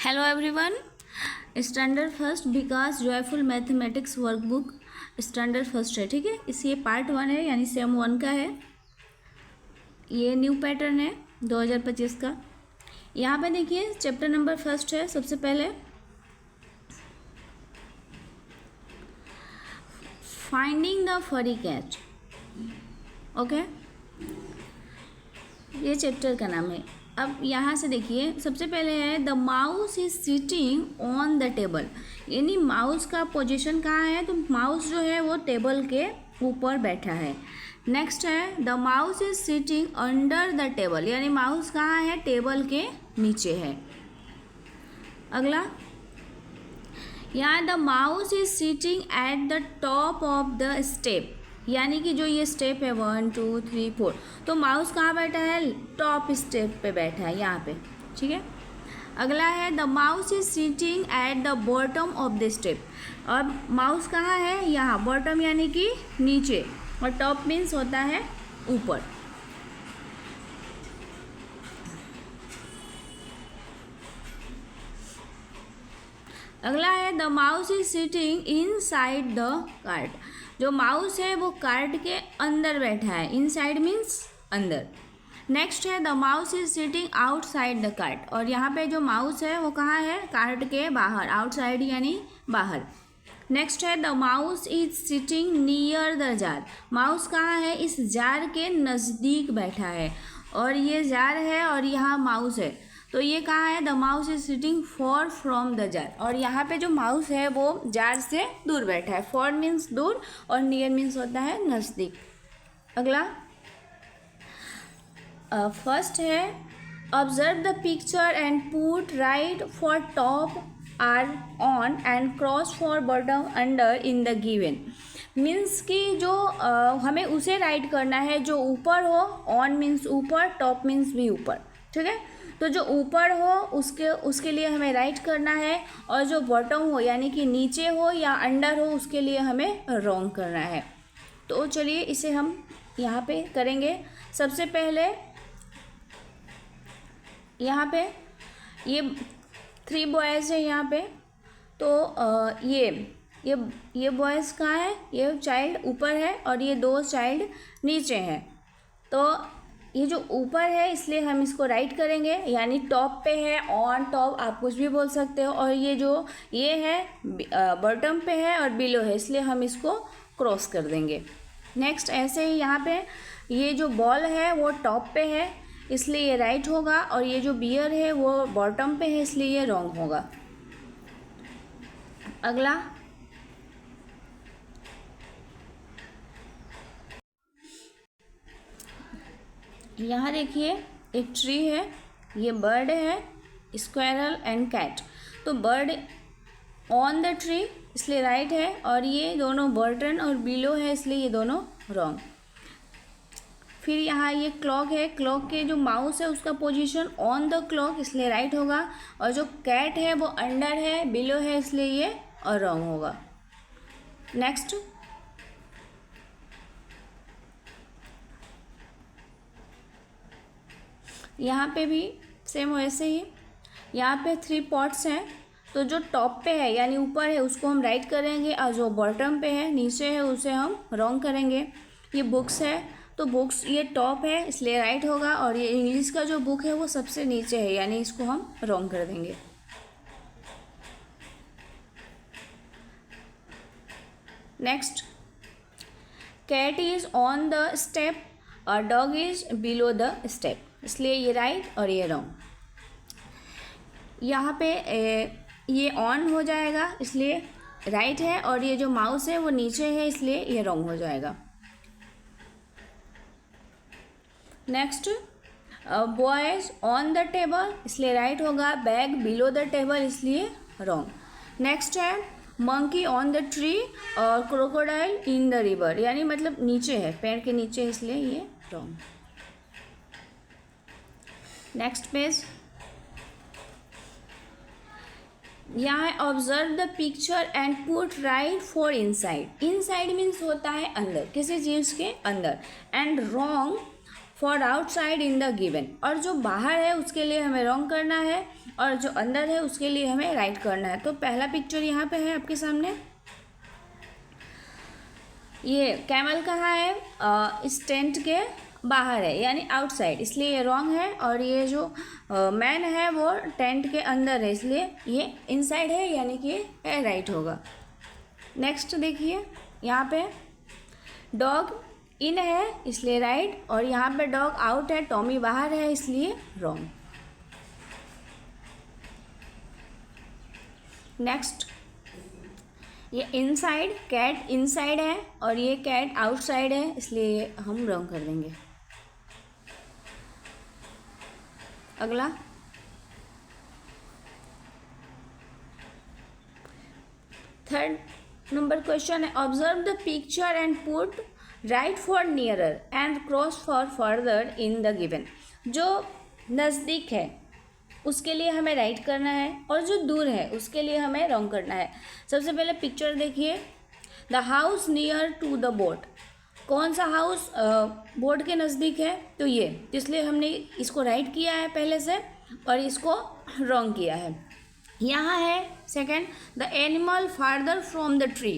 Hello everyone, standard first Vikas joyful mathematics workbook standard first है। ठीक है, इस ये पार्ट 1 है, यानी सेम 1 का है। ये न्यू पैटर्न है 2025 का। यहाँ पे देखिए चैप्टर नंबर फर्स्ट है। सबसे पहले फाइंडिंग द फरी कैट। ओके, ये चैप्टर का नाम है। अब यहाँ से देखिए, सबसे पहले है the mouse is sitting on the table, यानी माउस का पोजीशन कहाँ है, तो माउस जो है वो टेबल के ऊपर बैठा है। नेक्स्ट है the mouse is sitting under the table, यानी माउस कहाँ है, टेबल के नीचे है। अगला, यहाँ the mouse is sitting at the top of the step, यानी कि जो ये स्टेप है 1 2 3 4, तो माउस कहाँ बैठा है, टॉप स्टेप पे बैठा है यहाँ पे। ठीक है। अगला है the mouse is sitting at the bottom of the step. अब माउस कहाँ है, यहाँ बॉटम यानी कि नीचे, और टॉप मीन्स होता है ऊपर। अगला है the mouse is sitting inside the cart, जो माउस है वो कार्ट के अंदर बैठा है। इनसाइड मीन्स अंदर। नेक्स्ट है the mouse is sitting outside the cart, और यहाँ पे जो माउस है वो कहाँ है, कार्ट के बाहर, आउटसाइड यानी बाहर। नेक्स्ट है the mouse is sitting near the jar, mouse कहाँ है, इस जार के नज़दीक बैठा है, और ये जार है और यहाँ माउस है, तो ये कहाँ है, the mouse is sitting for from the jar, और यहाँ पे जो माउस है वो जार से दूर बैठा है। फॉर मीन्स दूर और नियर मीन्स होता है नज़दीक। अगला फर्स्ट है observe the picture and put right for top or on and cross for bottom under in the given. Means कि जो हमें उसे राइट करना है जो ऊपर हो, ऑन मीन्स ऊपर, टॉप मीन्स भी ऊपर। ठीक है, तो जो ऊपर हो उसके लिए हमें राइट करना है, और जो बॉटम हो यानी कि नीचे हो या अंडर हो उसके लिए हमें रॉन्ग करना है। तो चलिए इसे हम यहाँ पे करेंगे। सबसे पहले यहाँ पे ये 3 बॉयज़ है यहाँ पे, तो ये बॉयज़ कहाँ है, ये चाइल्ड ऊपर है और ये 2 चाइल्ड नीचे हैं। तो ये जो ऊपर है इसलिए हम इसको राइट करेंगे, यानी टॉप पे है, ऑन टॉप आप कुछ भी बोल सकते हो, और ये है बॉटम पे है और बिलो है, इसलिए हम इसको क्रॉस कर देंगे। नेक्स्ट ऐसे ही यहाँ पे ये जो बॉल है वो टॉप पे है इसलिए ये राइट होगा, और ये जो बियर है वो बॉटम पे है इसलिए ये रॉन्ग होगा। अगला यहाँ देखिए एक ट्री है, ये बर्ड है, स्क्वायरल एंड कैट। तो बर्ड ऑन द ट्री इसलिए राइट है, और ये दोनों बर्टन और बिलो है इसलिए ये दोनों रॉन्ग। फिर यहाँ ये क्लॉक है, क्लॉक के जो माउस है उसका पोजीशन ऑन द क्लॉक इसलिए राइट होगा, और जो कैट है वो अंडर है, बिलो है इसलिए ये रॉन्ग होगा। नेक्स्ट यहाँ पे भी सेम वैसे ही, यहाँ पे 3 पॉट्स हैं, तो जो टॉप पे है यानी ऊपर है उसको हम राइट करेंगे, और जो बॉटम पे है नीचे है उसे हम रॉन्ग करेंगे। ये बुक्स है, तो बुक्स ये टॉप है इसलिए राइट होगा, और ये इंग्लिश का जो बुक है वो सबसे नीचे है यानी इसको हम रॉन्ग कर देंगे। Next cat is on the step और dog is below the step, इसलिए ये राइट और ये रॉन्ग। यहाँ पे ये ऑन हो जाएगा इसलिए राइट है, और ये जो माउस है वो नीचे है इसलिए ये रॉन्ग हो जाएगा। Next boys on the table इसलिए राइट होगा, बैग बिलो द टेबल इसलिए रॉन्ग। नेक्स्ट है मंकी ऑन द ट्री और क्रोकोडाइल इन द रिवर, यानी मतलब नीचे है, पेड़ के नीचे इसलिए ये रॉन्ग। नेक्स्ट पेज, यहाँ है observe the picture and put right for inside. Inside means होता है अंदर, किसी चीज़ के अंदर, and wrong for outside in the given, और जो बाहर है उसके लिए हमें रॉन्ग करना है और जो अंदर है उसके लिए हमें राइट करना है। तो पहला पिक्चर यहाँ पे है आपके सामने, ये कैमल कहाँ है, इस टेंट के बाहर है यानी आउटसाइड, इसलिए ये रॉन्ग है। और ये जो मैन है वो टेंट के अंदर है, इसलिए ये इनसाइड है यानी कि ये राइट होगा। नेक्स्ट देखिए, यहाँ पे डॉग इन है इसलिए राइट, और यहाँ पे डॉग आउट है, टॉमी बाहर है इसलिए रॉन्ग। नेक्स्ट, ये इनसाइड, कैट इनसाइड है और ये कैट आउटसाइड है इसलिए हम रॉन्ग कर देंगे। अगला, थर्ड नंबर क्वेश्चन है, observe the picture and put right for nearer and cross for further in the given. जो नज़दीक है उसके लिए हमें राइट करना है और जो दूर है उसके लिए हमें रॉन्ग करना है। सबसे पहले पिक्चर देखिए, the house near to the boat, कौन सा हाउस बोट के नज़दीक है, तो ये, इसलिए हमने इसको राइट किया है पहले से और इसको रॉन्ग किया है। यहाँ है second, the animal farther from the tree,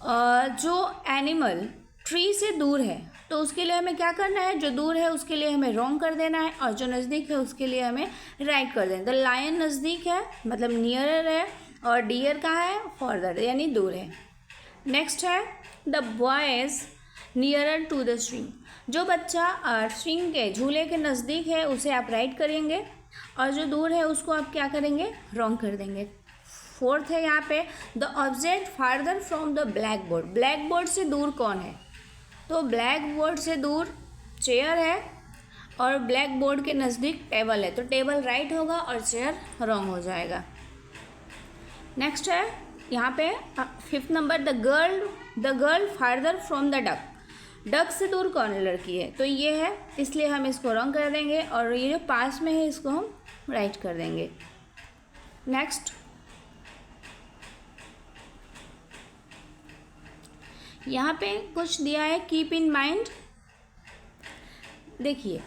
जो एनिमल ट्री से दूर है तो उसके लिए हमें क्या करना है, जो दूर है उसके लिए हमें रॉन्ग कर देना है और जो नज़दीक है उसके लिए हमें राइट कर देना है। द लायन नज़दीक है मतलब नियरर है और डियर कहाँ है, फॉर्दर यानी दूर है। नेक्स्ट है, the boys nearer to the swing, जो बच्चा स्विंग के झूले के नज़दीक है उसे आप राइट करेंगे और जो दूर है उसको आप क्या करेंगे, रॉन्ग कर देंगे। फोर्थ है यहाँ पे, the object farther from the black board, black board से दूर कौन है, तो ब्लैक बोर्ड से दूर चेयर है और ब्लैक बोर्ड के नज़दीक टेबल है, तो टेबल राइट होगा और चेयर रॉन्ग हो जाएगा। नेक्स्ट है यहाँ पे fifth number, the girl farther from the duck, duck से दूर कौन है, लड़की है, तो ये है इसलिए हम इसको रॉन्ग कर देंगे और ये जो पास में है इसको हम राइट कर देंगे। नेक्स्ट, यहाँ पे कुछ दिया है, कीप इन माइंड, देखिए,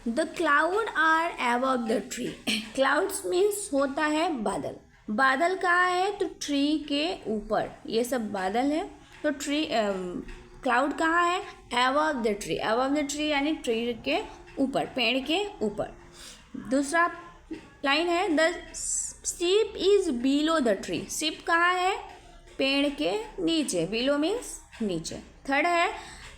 the cloud are above the tree, clouds means होता है बादल, बादल कहाँ है, तो ट्री के ऊपर, ये सब बादल है, तो ट्री क्लाउड कहाँ है, above the tree, above the tree यानी ट्री के ऊपर, पेड़ के ऊपर। दूसरा लाइन है, the ship is below the tree, ship कहाँ है, पेड़ के नीचे, बिलो मीन्स नीचे। थर्ड है,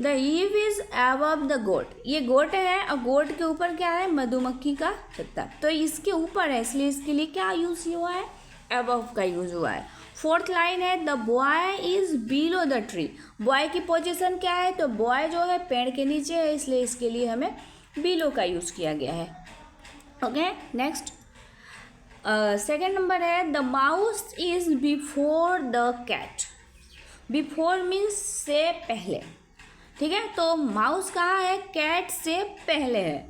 the eve is above the goat, ये गोट है और गोट के ऊपर क्या है, मधुमक्खी का छत्ता, तो इसके ऊपर है इसलिए इसके लिए क्या यूज़ हुआ है, अबव का यूज़ हुआ है। फोर्थ लाइन है, the boy is below the tree, boy की पोजीशन क्या है, तो बॉय जो है पेड़ के नीचे है इसलिए इसके लिए हमें बिलो का यूज़ किया गया है। ओके, नेक्स्ट सेकेंड नंबर है, the mouse is before the cat, before means से पहले, ठीक है, तो माउस कहाँ है, कैट से पहले है,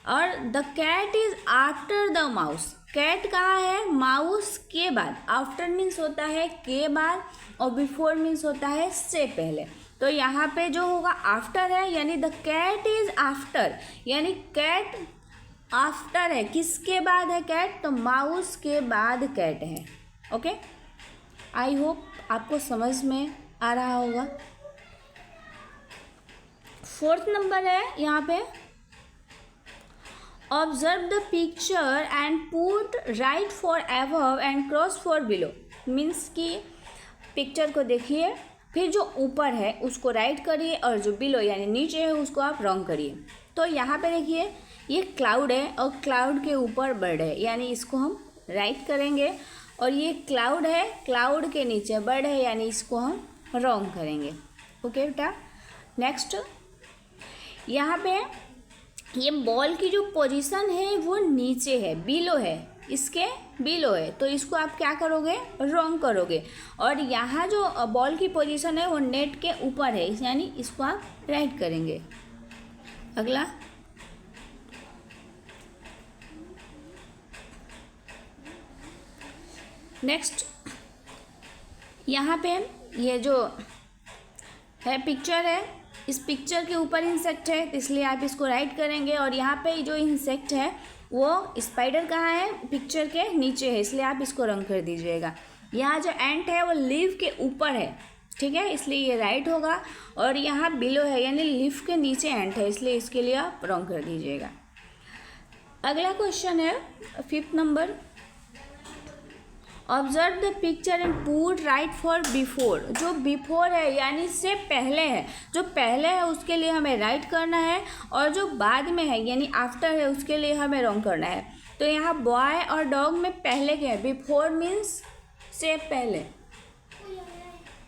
और the cat is after the mouse, cat कहाँ है, माउस के बाद, आफ्टर मीन्स होता है के बाद और बिफोर मीन्स होता है से पहले, तो यहाँ पे जो होगा आफ्टर है यानी द कैट इज आफ्टर, यानी कैट आफ्टर है, किसके बाद है कैट, तो माउस के बाद कैट है। ओके, आई होप आपको समझ में आ रहा होगा। फोर्थ नंबर है यहाँ पे, observe the picture and put right for above and cross for below, means कि पिक्चर को देखिए फिर जो ऊपर है उसको राइट करिए और जो बिलो यानी नीचे है उसको आप रॉन्ग करिए। तो यहाँ पे देखिए ये क्लाउड है और क्लाउड के ऊपर बर्ड है यानी इसको हम राइट करेंगे, और ये क्लाउड है, क्लाउड के नीचे बर्ड है यानी इसको हम रॉन्ग करेंगे। ओके बेटा, नेक्स्ट यहाँ पे ये बॉल की जो पोजीशन है वो नीचे है, बिलो है, इसके बिलो है, तो इसको आप क्या करोगे, रॉन्ग करोगे, और यहाँ जो बॉल की पोजीशन है वो नेट के ऊपर है यानी इसको आप राइट करेंगे। अगला, नेक्स्ट यहाँ पे ये जो है पिक्चर है इस पिक्चर के ऊपर इंसेक्ट है तो इसलिए आप इसको राइट करेंगे, और यहाँ पे जो इंसेक्ट है वो स्पाइडर कहाँ है, पिक्चर के नीचे है, इसलिए आप इसको रंग कर दीजिएगा। यहाँ जो एंट है वो लीफ के ऊपर है, ठीक है, इसलिए ये राइट होगा। और यहाँ बिलो है यानी लीफ के नीचे एंट है, इसलिए इसके लिए आप रंग कर दीजिएगा। अगला क्वेश्चन है 5th number, observe the picture and put right for before. जो बिफोर है यानी से पहले है, जो पहले है उसके लिए हमें राइट करना है, और जो बाद में है यानी आफ्टर है उसके लिए हमें रॉन्ग करना है। तो यहाँ बॉय और डॉग में पहले क्या है, बिफोर मीन्स से पहले,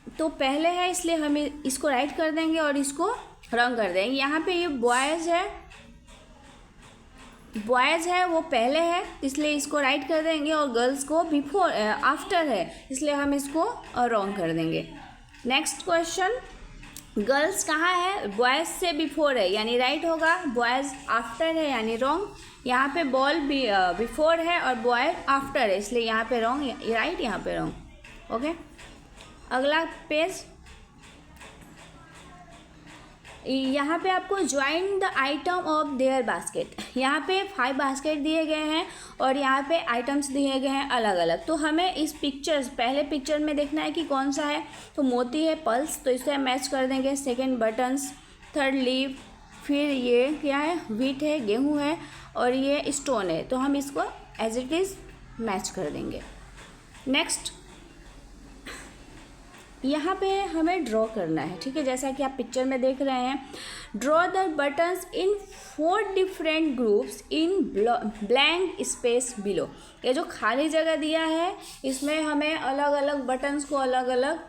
तो पहले है इसलिए हम इसको राइट कर देंगे और इसको रॉन्ग कर देंगे। यहाँ पे ये बॉयज़ है वो पहले है इसलिए इसको राइट कर देंगे, और गर्ल्स को बिफोर आफ्टर है इसलिए हम इसको रॉन्ग कर देंगे। नेक्स्ट क्वेश्चन, गर्ल्स कहाँ है, बॉयज़ से बिफोर है यानी राइट होगा, बॉयज़ आफ्टर है यानी रॉन्ग। यहाँ पे बॉल बिफोर है और बॉय आफ्टर है इसलिए यहाँ पे रॉन्ग, राइट यहाँ पे रॉन्ग। ओके, अगला पेज, यहाँ पे आपको join the item of their basket. यहाँ पे 5 बास्केट दिए गए हैं और यहाँ पे आइटम्स दिए गए हैं अलग अलग। तो हमें इस पिक्चर्स, पहले पिक्चर में देखना है कि कौन सा है, तो मोती है, पल्स, तो इसे मैच कर देंगे। सेकंड बटन्स, थर्ड लीव, फिर ये क्या है, व्हीट है, गेहूँ है, और ये स्टोन है, तो हम इसको एज इट इज़ मैच कर देंगे। नेक्स्ट, यहाँ पे हमें ड्रॉ करना है, ठीक है, जैसा कि आप पिक्चर में देख रहे हैं। Draw the buttons in 4 different groups in blank space below. ये जो खाली जगह दिया है इसमें हमें अलग अलग बटन्स को अलग अलग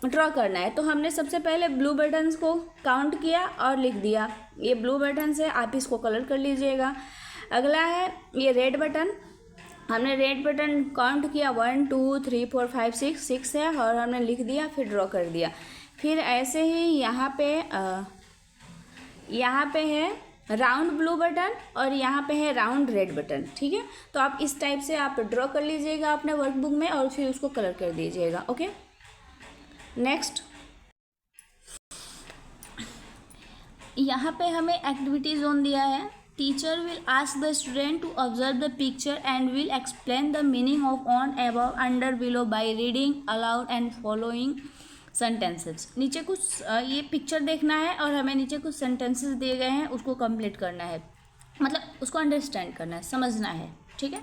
ड्रॉ करना है। तो हमने सबसे पहले ब्लू बटन्स को काउंट किया और लिख दिया, ये ब्लू बटन्स है, आप इसको कलर कर लीजिएगा। अगला है ये रेड बटन, हमने रेड बटन काउंट किया 1 2 3 4 5 6 है और हमने लिख दिया, फिर ड्रॉ कर दिया। फिर ऐसे ही यहाँ पे है राउंड ब्लू बटन और यहाँ पे है राउंड रेड बटन, ठीक है। तो आप इस टाइप से आप ड्रॉ कर लीजिएगा अपने वर्कबुक में और फिर उसको कलर कर दीजिएगा। ओके, नेक्स्ट, यहाँ पे हमें एक्टिविटी जोन दिया है। Teacher will ask the student to observe the picture and will explain the meaning of on, above, under, below by reading aloud and following sentences. नीचे कुछ ये पिक्चर देखना है और हमें नीचे कुछ सेंटेंसेस दिए गए हैं, उसको कंप्लीट करना है, मतलब उसको अंडरस्टैंड करना है, समझना है, ठीक है।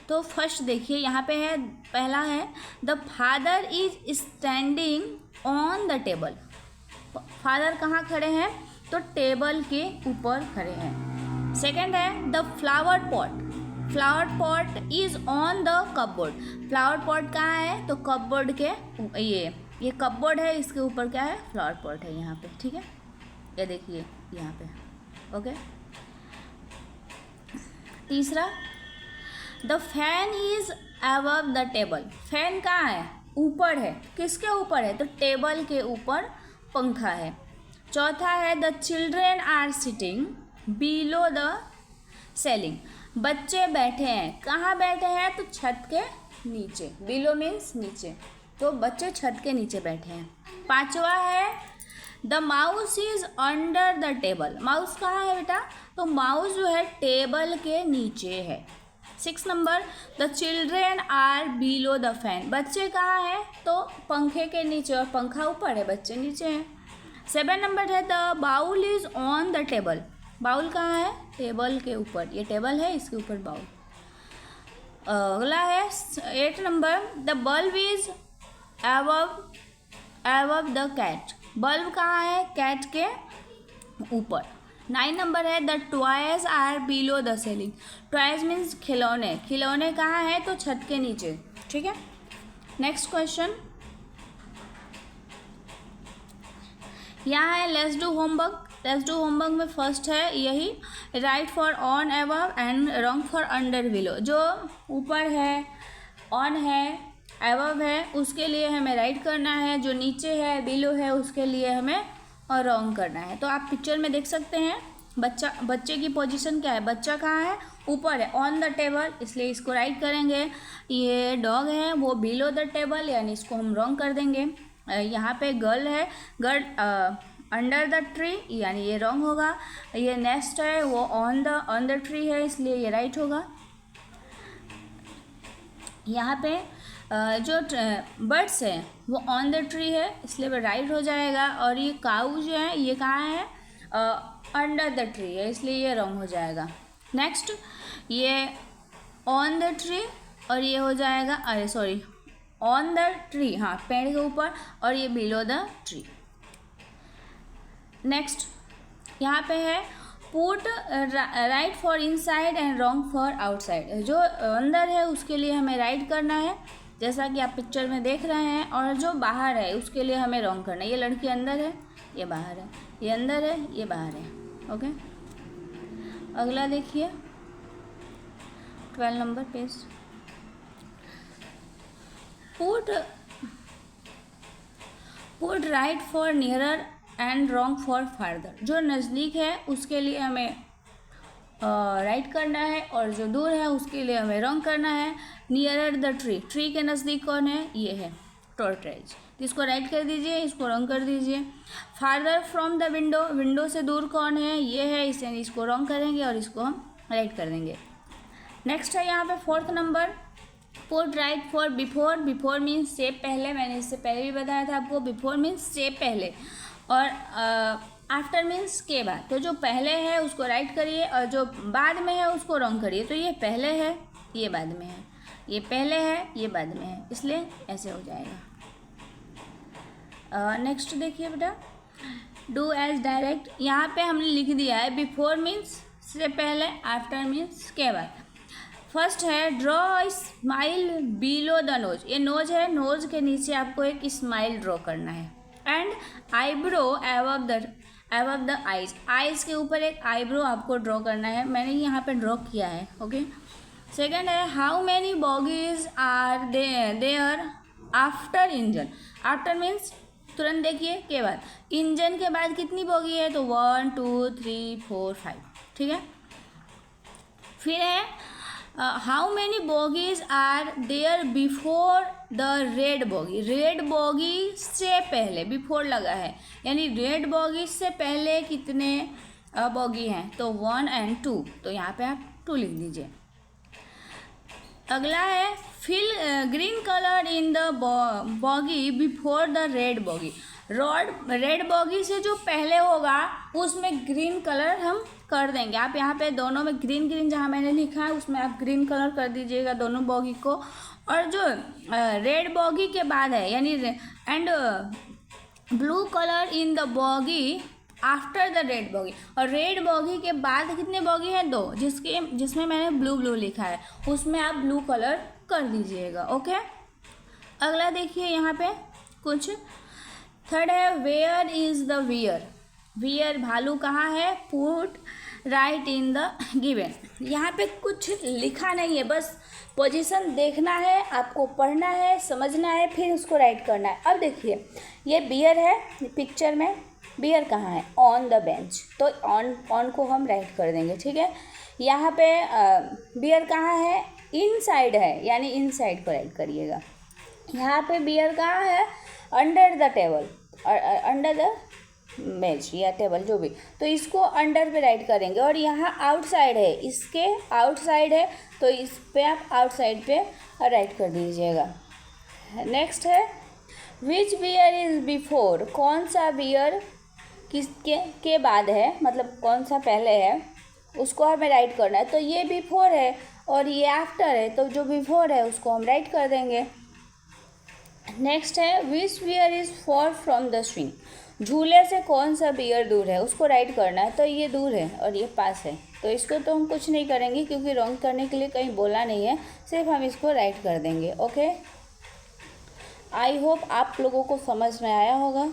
तो फर्स्ट देखिए, यहाँ पे है, पहला है the father is standing on the table. Father कहाँ खड़े हैं, तो टेबल के ऊपर खड़े हैं। सेकेंड है the flower pot is on the cupboard. Flower pot कहाँ है, तो कपबोर्ड के, ये कपबोर्ड है, इसके ऊपर क्या है, फ्लावर पॉट है यहाँ पे, ठीक है, ये देखिए यहाँ पे। ओके, तीसरा the fan is above the table. Fan कहाँ है, ऊपर है, किसके ऊपर है, तो टेबल के ऊपर पंखा है। चौथा है the children are sitting below the ceiling. बच्चे बैठे हैं, कहाँ बैठे हैं, तो छत के नीचे, बिलो मीन्स नीचे, तो बच्चे छत के नीचे बैठे हैं। पांचवा है the mouse is under the table. Mouse कहाँ है बेटा, तो माउस जो है टेबल के नीचे है। 6 नंबर the children are below the fan. बच्चे कहाँ हैं, तो पंखे के नीचे, और पंखा ऊपर है, बच्चे नीचे हैं। 7 नंबर है the bowl is on the table. Bowl कहाँ है, टेबल के ऊपर, ये टेबल है, इसके ऊपर बाउल। अगला है 8 नंबर the bulb is above the cat. Bulb कहाँ है, कैट के ऊपर। 9 नंबर है the toys are below the ceiling. Toys means खिलौने, खिलौने कहाँ है, तो छत के नीचे, ठीक है। नेक्स्ट क्वेश्चन, यहाँ है let's do homework. Let's do homework में फर्स्ट है यही, right for on, above and wrong for under, below. जो ऊपर है, ऑन है, अबव है, उसके लिए हमें राइट करना है, जो नीचे है, बिलो है, उसके लिए हमें और रॉन्ग करना है। तो आप पिक्चर में देख सकते हैं बच्चे की पोजीशन क्या है, बच्चा कहाँ है, ऊपर है, ऑन द टेबल, इसलिए इसको राइट करेंगे। ये डॉग है वो बिलो द टेबल, यानी इसको हम रॉन्ग कर देंगे। यहाँ पे गर्ल है, गर्ल अंडर द ट्री, यानी ये रॉन्ग होगा। ये नेक्स्ट है वो ऑन द ट्री है, इसलिए ये राइट होगा। यहाँ पे जो बर्ड्स है वो ऑन द ट्री है, इसलिए वो राइट हो जाएगा। और ये काऊ जो है ये कहाँ है, अंडर द ट्री है, इसलिए ये रॉन्ग हो जाएगा। नेक्स्ट ये ऑन द ट्री और ये हो जाएगा, अरे सॉरी, ऑन द ट्री, हाँ पेड़ के ऊपर, और ये बिलो द ट्री। नेक्स्ट यहाँ पे है put right for inside and wrong for outside. जो अंदर है उसके लिए हमें राइट करना है, जैसा कि आप पिक्चर में देख रहे हैं, और जो बाहर है उसके लिए हमें रॉन्ग करना है। ये लड़की अंदर है, ये बाहर है, ये अंदर है, ये बाहर है। ओके, अगला देखिए 12 number page. Put right for nearer and wrong for farther. जो नज़दीक है उसके लिए हमें राइट करना है, और जो दूर है उसके लिए हमें रॉन्ग करना है। नियरर द ट्री, ट्री के नज़दीक कौन है, ये है टॉर्टोइज, इसको राइट कर दीजिए, इसको रॉन्ग कर दीजिए। Farther from the window, window से दूर कौन है, ये है, इसे इसको रॉन्ग करेंगे और इसको हम राइट कर देंगे। नेक्स्ट है यहाँ पे 4th number, put right for before. Before means से पहले, मैंने इससे पहले भी बताया था आपको, बिफोर मीन्स से पहले, और आफ्टर मीन्स के बाद। तो जो पहले है उसको राइट करिए और जो बाद में है उसको रॉन्ग करिए। तो ये पहले है, ये बाद में है, ये पहले है, ये बाद में है, इसलिए ऐसे हो जाएगा। नेक्स्ट देखिए बेटा, डू एज डायरेक्ट। यहाँ पे हमने लिख दिया है बिफोर मीन्स से पहले, आफ्टर मीन्स के बाद। फर्स्ट है draw smile below the nose. ये नोज है, नोज के नीचे आपको एक स्माइल ड्रॉ करना है। And eyebrow above the eyes, eyes के ऊपर एक आईब्रो आपको ड्रॉ करना है, मैंने यहाँ पे ड्रॉ किया है। ओके, सेकंड है how many bogies are there after engine. After means तुरंत देखिए, के बाद, इंजन के बाद कितनी बोगी है, तो 1 2 3 4 5, ठीक है। फिर है how many bogies are there before the red bogie. Red bogie से पहले, बिफोर लगा है, यानी रेड बोगी से पहले कितने बोगी हैं, तो 1 and 2, तो यहाँ पे आप 2 लिख दीजिए। अगला है fill green colour in the bogie before the red bogie. Red bogie से जो पहले होगा उसमें ग्रीन कलर हम कर देंगे। आप यहाँ पे दोनों में ग्रीन ग्रीन जहाँ मैंने लिखा है उसमें आप ग्रीन कलर कर दीजिएगा दोनों बॉगी को। और जो रेड बॉगी के बाद है, यानी and blue colour in the boggy after the red boggy. और रेड बॉगी के बाद कितने बॉगी हैं, 2, जिसमें मैंने ब्लू लिखा है, उसमें आप ब्लू कलर कर दीजिएगा। ओके, अगला देखिए यहाँ पे कुछ। थर्ड है where is the bear. Bear भालू कहाँ है, put right in the given. यहाँ पे कुछ लिखा नहीं है, बस पोजीशन देखना है, आपको पढ़ना है, समझना है, फिर उसको राइट करना है। अब देखिए ये बियर है पिक्चर में, बियर कहाँ है, ऑन द बेंच, तो ऑन को हम राइट कर देंगे, ठीक है। यहाँ पे बियर कहाँ है, इनसाइड है, यानी इनसाइड को राइट करिएगा। यहाँ पे बियर कहाँ है, under the table, under the bench या टेबल जो भी, तो इसको अंडर पे राइट करेंगे। और यहाँ आउटसाइड है, इसके आउटसाइड है, तो इस पे आप आउटसाइड पे राइट कर दीजिएगा। नेक्स्ट है विच बियर इज़ बिफोर। कौन सा बियर किसके के बाद है, मतलब कौन सा पहले है, उसको हमें राइट करना है। तो ये बिफोर है और ये आफ्टर है, तो जो बिफोर है उसको हम राइट कर देंगे। नेक्स्ट है which bear is far from the swing. झूले से कौन सा बियर दूर है, उसको राइट करना है। तो ये दूर है और ये पास है, तो इसको तो हम कुछ नहीं करेंगे क्योंकि रॉन्ग करने के लिए कहीं बोला नहीं है, सिर्फ हम इसको राइट कर देंगे। ओके, आई होप आप लोगों को समझ में आया होगा।